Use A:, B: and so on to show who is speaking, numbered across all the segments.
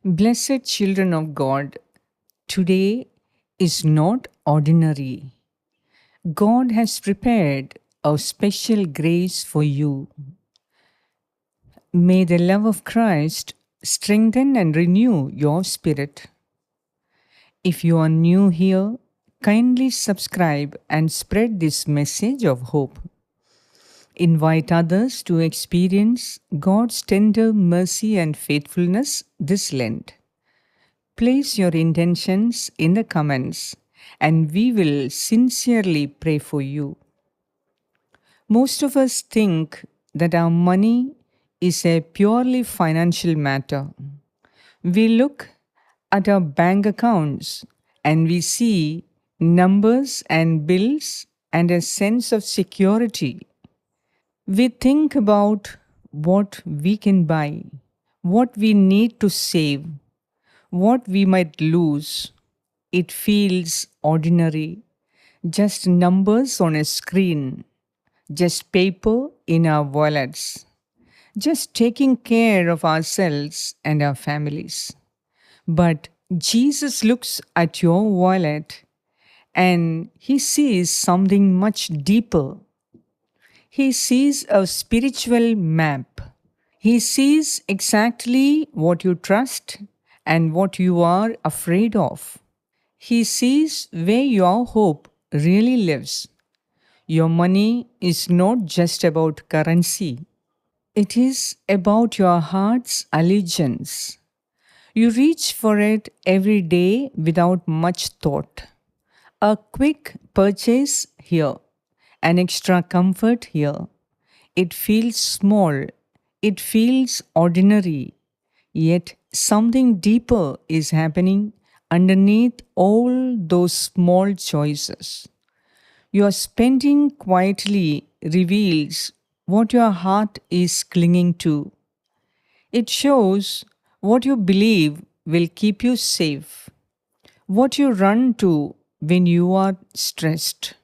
A: Blessed children of God, today is not ordinary. God has prepared a special grace for you. May the love of Christ strengthen and renew your spirit. If you are new here, kindly subscribe and spread this message of hope. Invite others to experience God's tender mercy and faithfulness this Lent. Place your intentions in the comments and we will sincerely pray for you. Most of us think that our money is a purely financial matter. We look at our bank accounts and we see numbers and bills and a sense of security. We think about what we can buy, what we need to save, what we might lose. It feels ordinary, just numbers on a screen, just paper in our wallets, just taking care of ourselves and our families. But Jesus looks at your wallet and he sees something much deeper. He sees a spiritual map. He sees exactly what you trust and what you are afraid of. He sees where your hope really lives. Your money is not just about currency, it is about your heart's allegiance. You reach for it every day without much thought. A quick purchase here, an extra comfort here. It feels small, it feels ordinary, yet something deeper is happening underneath all those small choices. Your spending quietly reveals what your heart is clinging to. It shows what you believe will keep you safe, what you run to when you are stressed,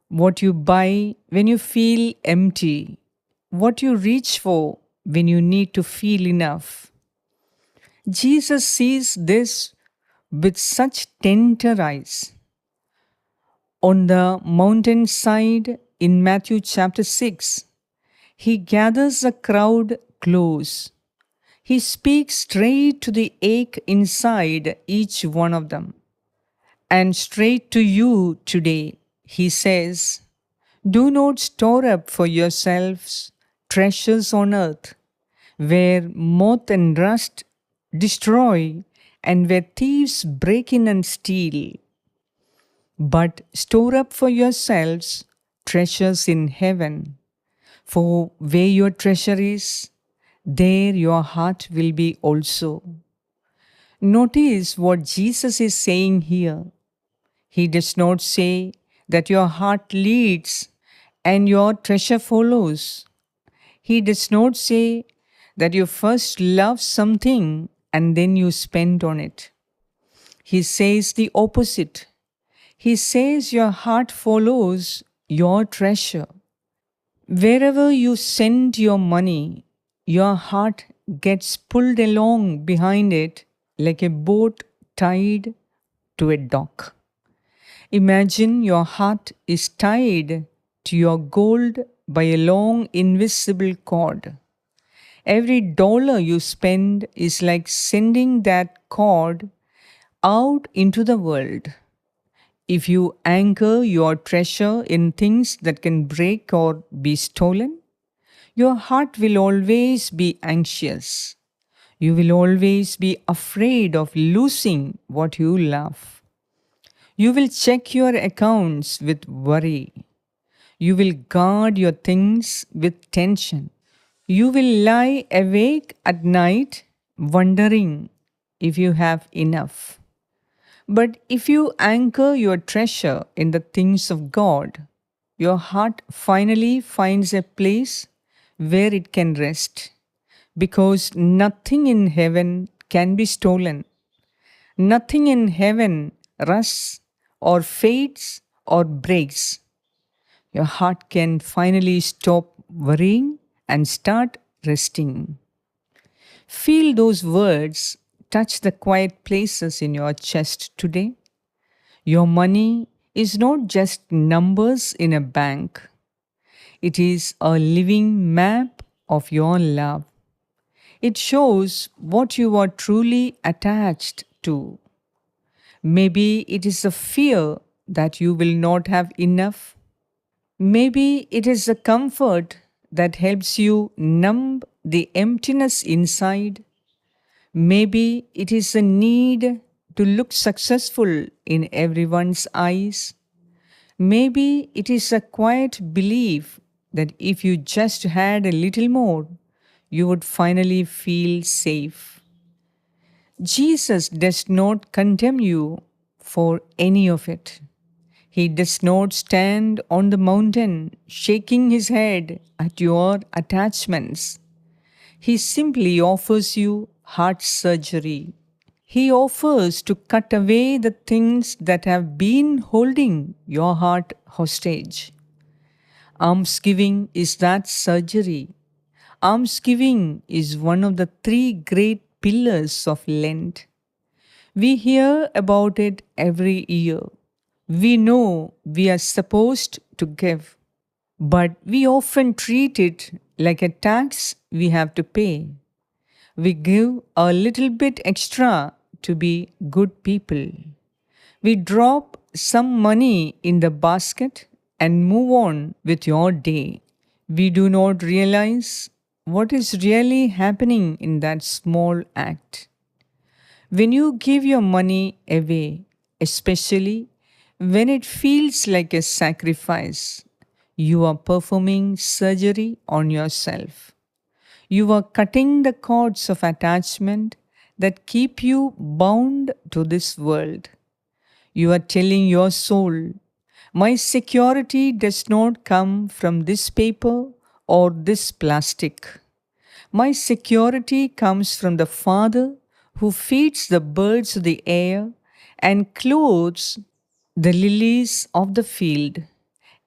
A: what you buy when you feel empty, what you reach for when you need to feel enough. Jesus sees this with such tender eyes. On the mountainside in Matthew chapter 6, he gathers a crowd close. He speaks straight to the ache inside each one of them. And straight to you today, he says, do not store up for yourselves treasures on earth, where moth and rust destroy and where thieves break in and steal. But store up for yourselves treasures in heaven, for where your treasure is, there your heart will be also. Notice what Jesus is saying here. He does not say that your heart leads and your treasure follows. He does not say that you first love something and then you spend on it. He says the opposite. He says your heart follows your treasure. Wherever you send your money, your heart gets pulled along behind it like a boat tied to a dock. Imagine your heart is tied to your gold by a long invisible cord. Every dollar you spend is like sending that cord out into the world. If you anchor your treasure in things that can break or be stolen, your heart will always be anxious. You will always be afraid of losing what you love. You will check your accounts with worry. You will guard your things with tension. You will lie awake at night wondering if you have enough. But if you anchor your treasure in the things of God, your heart finally finds a place where it can rest, because nothing in heaven can be stolen. Nothing in heaven rusts or fades or breaks. Your heart can finally stop worrying and start resting. Feel those words touch the quiet places in your chest today? Your money is not just numbers in a bank, it is a living map of your love. It shows what you are truly attached to. Maybe it is a fear that you will not have enough. Maybe it is a comfort that helps you numb the emptiness inside. Maybe it is a need to look successful in everyone's eyes. Maybe it is a quiet belief that if you just had a little more, you would finally feel safe. Jesus does not condemn you for any of it. He does not stand on the mountain shaking his head at your attachments. He simply offers you heart surgery. He offers to cut away the things that have been holding your heart hostage. Almsgiving is that surgery. Almsgiving is one of the three great pillars of Lent. We hear about it every year. We know we are supposed to give, but we often treat it like a tax we have to pay. We give a little bit extra to be good people. We drop some money in the basket and move on with your day. We do not realize what is really happening in that small act. When you give your money away, especially when it feels like a sacrifice, you are performing surgery on yourself. You are cutting the cords of attachment that keep you bound to this world. You are telling your soul, my security does not come from this paper or this plastic. My security comes from the Father who feeds the birds of the air and clothes the lilies of the field.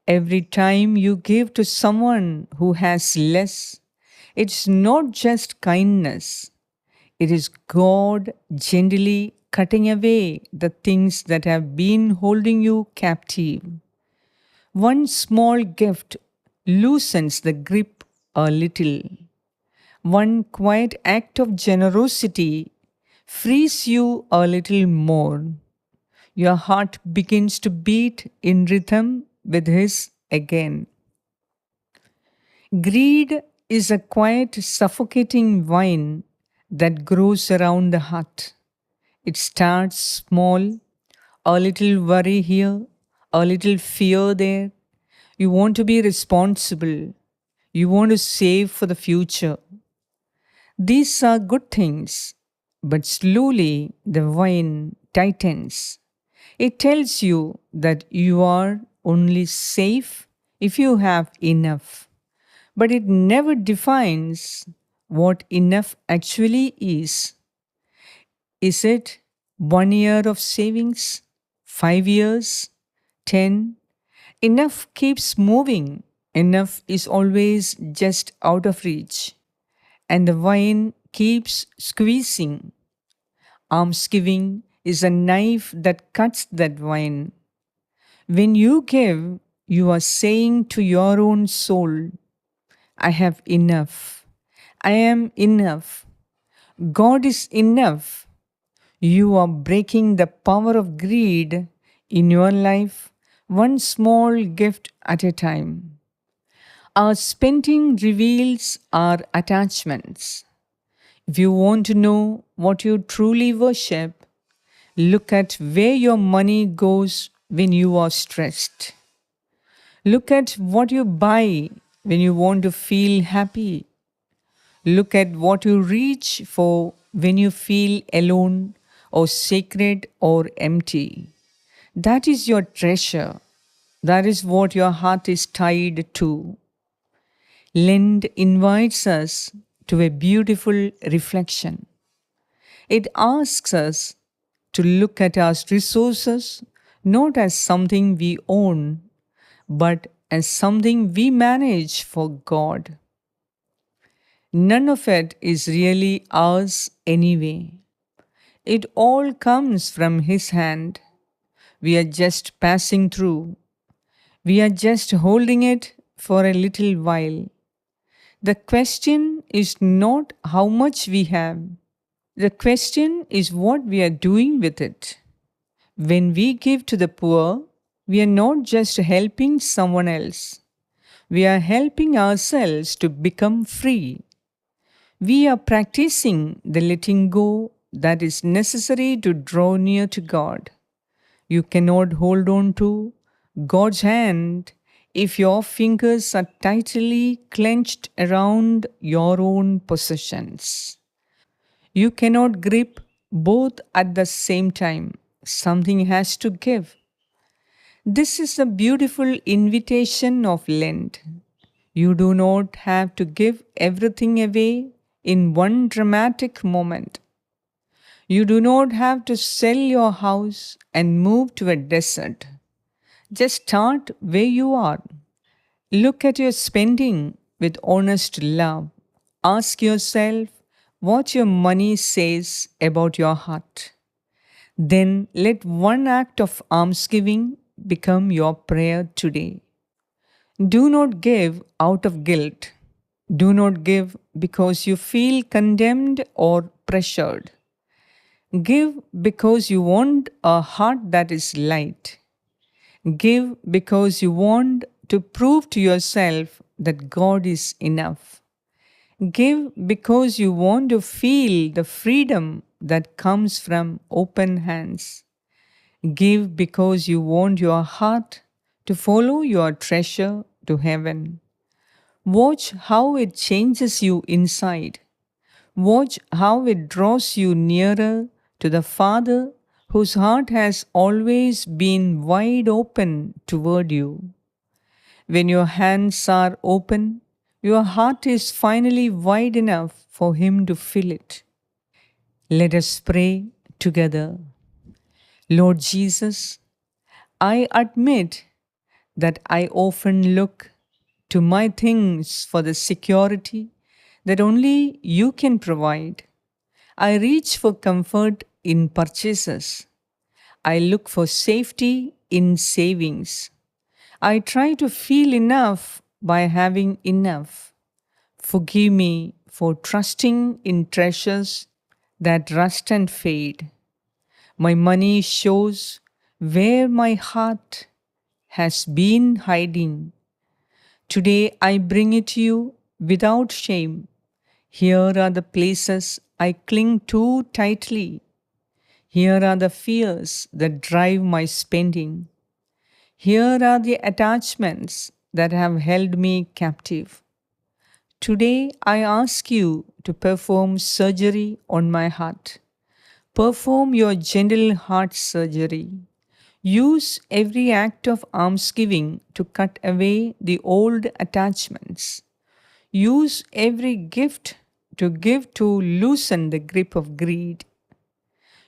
A: Every time you give to someone who has less, it's not just kindness, it is God gently cutting away the things that have been holding you captive. One small gift loosens the grip a little. One quiet act of generosity frees you a little more. Your heart begins to beat in rhythm with His again. Greed is a quiet, suffocating vine that grows around the heart. It starts small, a little worry here, a little fear there. You want to be responsible. You want to save for the future. These are good things, but slowly the vine tightens. It tells you that you are only safe if you have enough, but it never defines what enough actually is. Is it 1 year of savings? 5 years? 10? Enough keeps moving. Enough is always just out of reach. And the vine keeps squeezing. Almsgiving is a knife that cuts that vine. When you give, you are saying to your own soul, I have enough. I am enough. God is enough. You are breaking the power of greed in your life, one small gift at a time. Our spending reveals our attachments. If you want to know what you truly worship, look at where your money goes when you are stressed. Look at what you buy when you want to feel happy. Look at what you reach for when you feel alone or sacred or empty. That is your treasure. That is what your heart is tied to. Lent invites us to a beautiful reflection. It asks us to look at our resources not as something we own, but as something we manage for God. None of it is really ours anyway. It all comes from His hand. We are just passing through. We are just holding it for a little while. The question is not how much we have. The question is what we are doing with it. When we give to the poor, we are not just helping someone else. We are helping ourselves to become free. We are practicing the letting go that is necessary to draw near to God. You cannot hold on to God's hand if your fingers are tightly clenched around your own possessions. You cannot grip both at the same time. Something has to give. This is a beautiful invitation of Lent. You do not have to give everything away in one dramatic moment. You do not have to sell your house and move to a desert. Just start where you are. Look at your spending with honest love. Ask yourself what your money says about your heart. Then let one act of almsgiving become your prayer today. Do not give out of guilt. Do not give because you feel condemned or pressured. Give because you want a heart that is light. Give because you want to prove to yourself that God is enough. Give because you want to feel the freedom that comes from open hands. Give because you want your heart to follow your treasure to heaven. Watch how it changes you inside. Watch how it draws you nearer to the Father whose heart has always been wide open toward you. When your hands are open, your heart is finally wide enough for Him to fill it. Let us pray together. Lord Jesus, I admit that I often look to my things for the security that only you can provide. I reach for comfort in purchases. I look for safety in savings. I try to feel enough by having enough. Forgive me for trusting in treasures that rust and fade. My money shows where my heart has been hiding. Today I bring it to you without shame. Here are the places I cling to tightly. Here are the fears that drive my spending. Here are the attachments that have held me captive. Today I ask you to perform surgery on my heart. Perform your gentle heart surgery. Use every act of almsgiving to cut away the old attachments. Use every gift to give to loosen the grip of greed.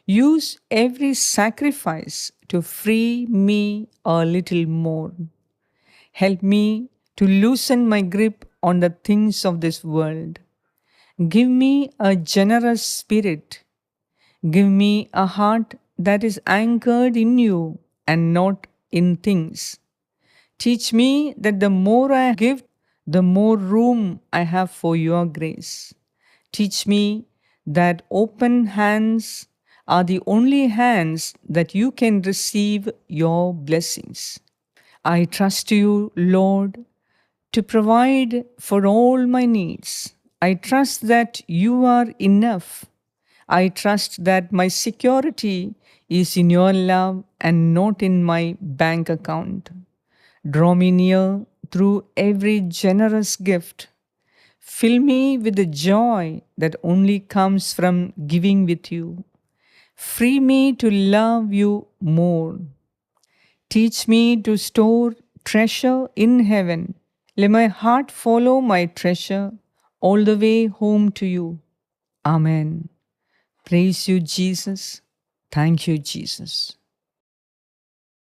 A: Use every sacrifice to free me a little more. Help me to loosen my grip on the things of this world. Give me a generous spirit. Give me a heart that is anchored in you and not in things. Teach me that the more I give, the more room I have for your grace. Teach me that open hands are the only hands that you can receive your blessings. I trust you, Lord, to provide for all my needs. I trust that you are enough. I trust that my security is in your love and not in my bank account. Draw me near through every generous gift. Fill me with the joy that only comes from giving with you. Free me to love you more. Teach me to store treasure in heaven. Let my heart follow my treasure all the way home to you. Amen. Praise you, Jesus. Thank you, Jesus.